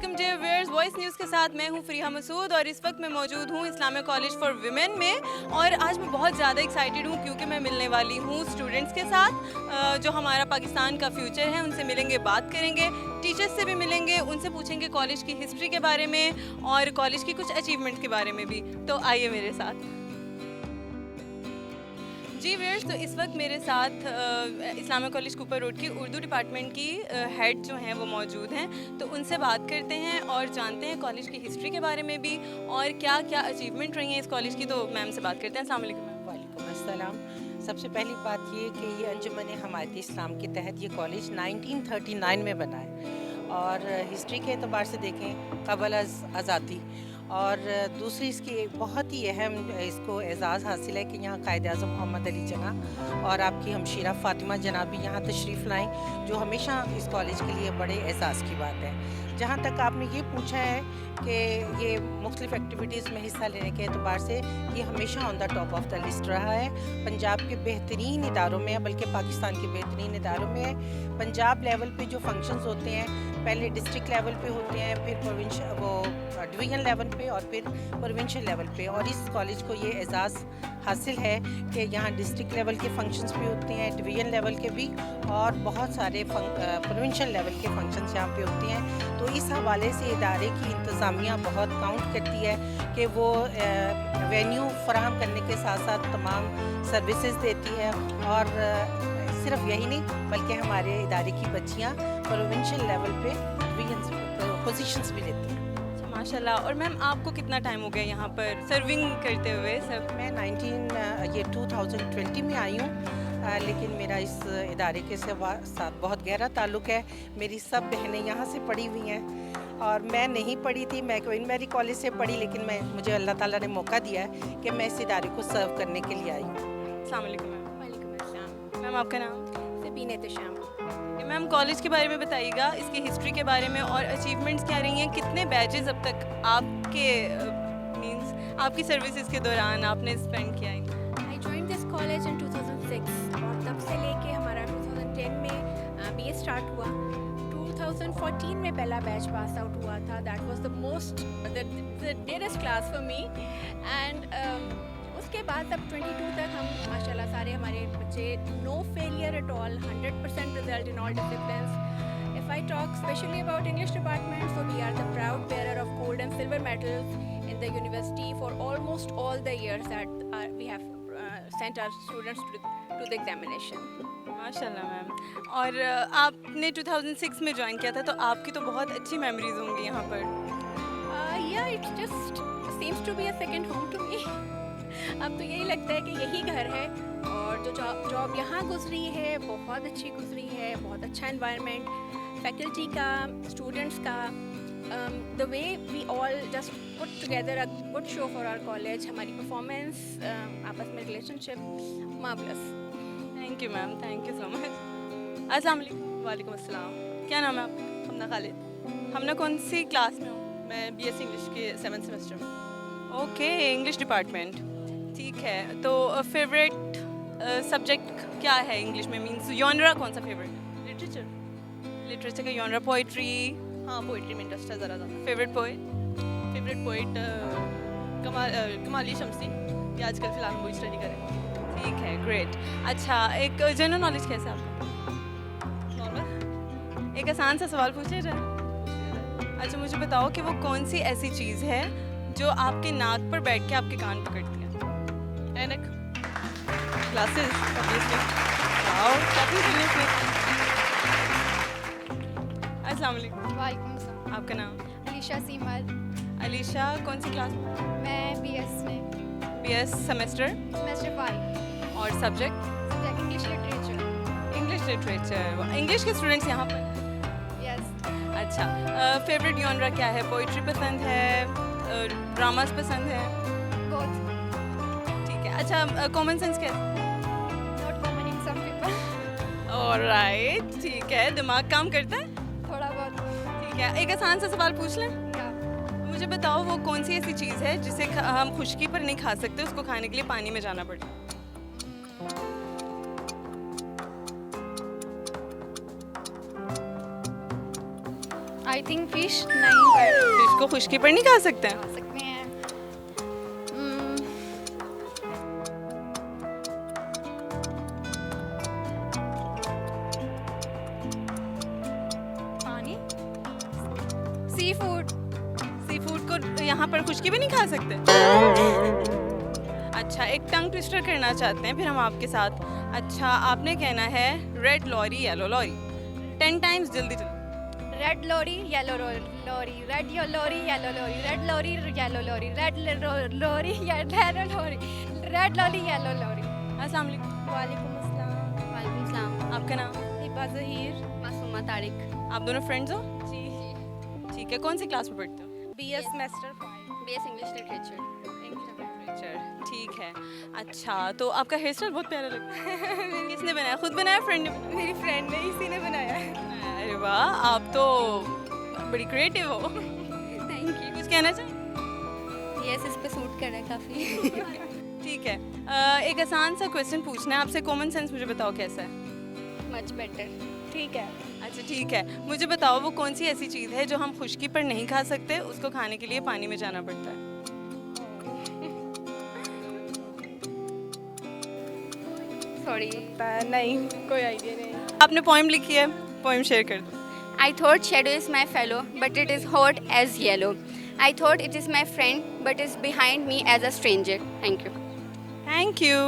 Welcome dear viewers, Voice News के साथ मैं हूं फरीहा मसूद और इस वक्त मैं मौजूद हूं इस्लामिक कॉलेज फॉर वुमेन में। और आज मैं बहुत ज़्यादा एक्साइटेड हूं क्योंकि मैं मिलने वाली हूं स्टूडेंट्स के साथ जो हमारा पाकिस्तान का फ्यूचर है। उनसे मिलेंगे, बात करेंगे, टीचर्स से भी मिलेंगे, उनसे पूछेंगे कॉलेज की हिस्ट्री के बारे में और कॉलेज की कुछ अचीवमेंट्स के बारे में भी। तो आइए मेरे साथ। जी व्यूअर्स, तो इस वक्त मेरे साथ इस्लामिक कॉलेज कूपर रोड की उर्दू डिपार्टमेंट की हेड जो हैं वो मौजूद हैं। तो उनसे बात करते हैं और जानते हैं कॉलेज की हिस्ट्री के बारे में भी और क्या क्या अचीवमेंट रही हैं इस कॉलेज की। तो मैम से बात करते हैं। अस्सलाम वालेकुम मैम। वालेकुम अस्सलाम। सबसे पहली बात ये कि ये अंजुमन हमायत इस्लाम के तहत ये कॉलेज 1939 में बना है और हिस्ट्री के एतबार से देखें कबल आज़ादी। और दूसरी इसकी एक बहुत ही अहम इसको एज़ाज़ हासिल है कि यहाँ कायद आज़म मोहम्मद अली जना और आपकी हमशीरा फ़ातिमा जना भी यहाँ तशरीफ़ लाएँ, जो हमेशा इस कॉलेज के लिए बड़े एज़ाज़ की बात है। जहाँ तक आपने ये पूछा है कि ये मुख्तलिफ़ एक्टिविटीज़ में हिस्सा लेने के एतबार से ये हमेशा on the top of the list रहा है। पंजाब के बेहतरीन इदारों में है, बल्कि पाकिस्तान के बेहतरीन इदारों में है। पंजाब लेवल पे जो फंक्शंस होते हैं पहले डिस्ट्रिक्ट लेवल पे होते हैं, फिर डिवीज़न लेवल पे और फिर प्रोविंशियल लेवल पे। और इस कॉलेज को ये एज़ाज़ हासिल है कि यहाँ डिस्ट्रिक्ट लेवल के फंक्शंस भी होते हैं, डिवीज़न लेवल के भी, और बहुत सारे प्रोविंशियल लेवल के फंक्शंस यहाँ पे होते हैं। तो इस हवाले से इदारे की इंतज़ामिया बहुत काउंट करती है कि वो वेन्यू फराहम करने के साथ साथ तमाम सर्विसेज देती है। और सिर्फ यही नहीं बल्कि हमारे इदारे की बच्चियाँ प्रोविंशियल लेवल पे पोजीशंस भी लेती हैं। माशाल्लाह। और मैम आपको कितना टाइम हो गया यहाँ पर सर्विंग करते हुए? सब मैं 2020 में आई हूँ, लेकिन मेरा इस इदारे के साथ बहुत गहरा ताल्लुक़ है। मेरी सब बहनें यहाँ से पढ़ी हुई हैं और मैं नहीं पढ़ी थी, मैं क्वीन मैरी कॉलेज से पढ़ी, लेकिन मुझे अल्लाह ताला ने मौका दिया है कि मैं इस इदारे को सर्व करने के लिए आई हूँ। अस्सलाम वालेकुम मैम। वालेकुम अस्सलाम। मैम आपका नाम? सबीना एहतशाम। मैम कॉलेज के बारे में बताइएगा, इसकी हिस्ट्री के बारे में और अचीवमेंट्स क्या रही हैं। कितने बैचेस अब तक आपके मींस आपकी सर्विसेज के दौरान आपने स्पेंड किया है? I join this college in 2006 और तब से लेके हमारा 2010 में बीए स्टार्ट हुआ। 2014 में पहला बैच पास आउट हुआ था। That was the dearest class for me. And उसके बाद अब 22 तक हम माशाल्लाह सारे हमारे बच्चे no failure at all, 100% result in all disciplines. If I talk specially about English department, so we are the proud bearer of gold and silver medals in the university for almost all the years that we have sent our students to the examination. माशाल्लाह ma'am. और आपने 2006 में join किया था, तो आपकी तो बहुत अच्छी मेमोरीज होंगी यहाँ पर। Yeah, it just seems to be a second home to me. अब तो यही लगता है कि यही घर है। और जो जॉब यहाँ गुजरी है बहुत अच्छी गुजरी है, बहुत अच्छा एनवायरनमेंट, फैकल्टी का, स्टूडेंट्स का, the way we all just put together a good show for our college. हमारी परफॉर्मेंस, आपस में relationship marvellous. Thank you ma'am, thank you so much. अस्सलाम वालेकुम। वालेकुम अस्सलाम। क्या नाम है आपका? हमना खालिद। हमने कौन सी क्लास में हो? मैं बीएससी इंग्लिश के 7th सेमेस्टर में। ओके, इंग्लिश डिपार्टमेंट, ठीक है। तो फेवरेट सब्जेक्ट क्या है इंग्लिश में? मींस जॉनरा कौन सा फेवरेट? लिटरेचर का जॉनरा, पोइट्री? हाँ, पोइट्री में इंटरेस्ट है ज़रा ज़्यादा। Favourite poet? फेवरेट पोइट कमाली शमसी, ये आजकल फ़िलहाल हम वही स्टडी करें। ठीक है, ग्रेट। अच्छा, एक जनरल नॉलेज कैसा है आपका? नॉर्मल। एक आसान सा सवाल पूछे जाए। अच्छा, मुझे बताओ कि वो कौन सी ऐसी चीज़ है जो आपके नाक पर बैठ के आपके कान पकड़ती है? ऐनक। Glasses obviously. वाओ, काफ़ी सीरियसली। अस्सलाम वालेकुम। वालेकुम सलाम। आपका नाम? अलीशा सीमल। अलीशा, कौन सी क्लास? मैं बीएस में, बीएस सेमेस्टर। सेमेस्टर 5, और subject? Subject English literature. English literature. English के स्टूडेंट्स यहाँ पर? यस। अच्छा, फेवरेट जॉनरा क्या है? पोइट्री पसंद है, ड्रामास पसंद है? बोथ। ठीक है। अच्छा, कॉमन सेंस क्या है? Not common in some people. Alright, ठीक है। दिमाग काम करता है? थोड़ा बहुत। ठीक है। एक आसान सा सवाल पूछ लें? या मुझे बताओ वो कौन सी ऐसी चीज़ है जिसे हम खुश्की पर नहीं खा सकते, उसको खाने के लिए पानी में जाना पड़ता है? I think fish नहीं पर फिश को खुशकी पर नहीं खा सकते हैं? खा सकते हैं. पानी? Sea food. सी फूड को यहाँ पर खुशकी भी नहीं खा सकते? अच्छा, एक टंग ट्विस्टर करना चाहते हैं फिर हम आपके साथ. अच्छा, आपने कहना है red lorry yellow lorry 10 times, जल्दी जल्दी. Red lorry, yellow lorry, red lorry, yellow lorry, red lorry, yellow lorry, red lorry, yellow lorry, red lorry, yellow lorry. अस्सलाम वालेकुम. वालेकुम अस्सलाम. वालेकुम सलाम. आपका नाम? हिबा ज़हीर. मासूमा तारिक. आप दोनों फ्रेंड्स हो? जी. ठीक है, कौन सी क्लास में पढ़ते हो? BS semester 5. BS English literature. ठीक है. अच्छा, तो आपका हेयर स्टाइल बहुत प्यारा लगता है. किसने बनाया? खुद बनाया, फ्रेंड ने बनाया? मेरी फ्रेंड ने इसी ने बनाया है. अरे वाह, आप तो बड़ी क्रिएटिव हो. Thank you. कुछ कहना चाहिए? यस, इस पे सूट कर रहा है काफ़ी. ठीक है. एक आसान सा क्वेश्चन पूछना है आपसे. कॉमन सेंस मुझे बताओ कैसा है? Much better. ठीक है. अच्छा ठीक है, मुझे बताओ वो कौन सी ऐसी चीज़ है जो हम खुशकी पर नहीं खा सकते, उसको खाने के लिए पानी में जाना पड़ता है? सॉरी. नहीं, कोई आइडिया नहीं. आपने पोएम लिखी है, पोएम शेयर कर दो. I thought shadow is my fellow, but it is hot as yellow. I thought it is my friend, but is behind me as a stranger. Thank you. Thank you.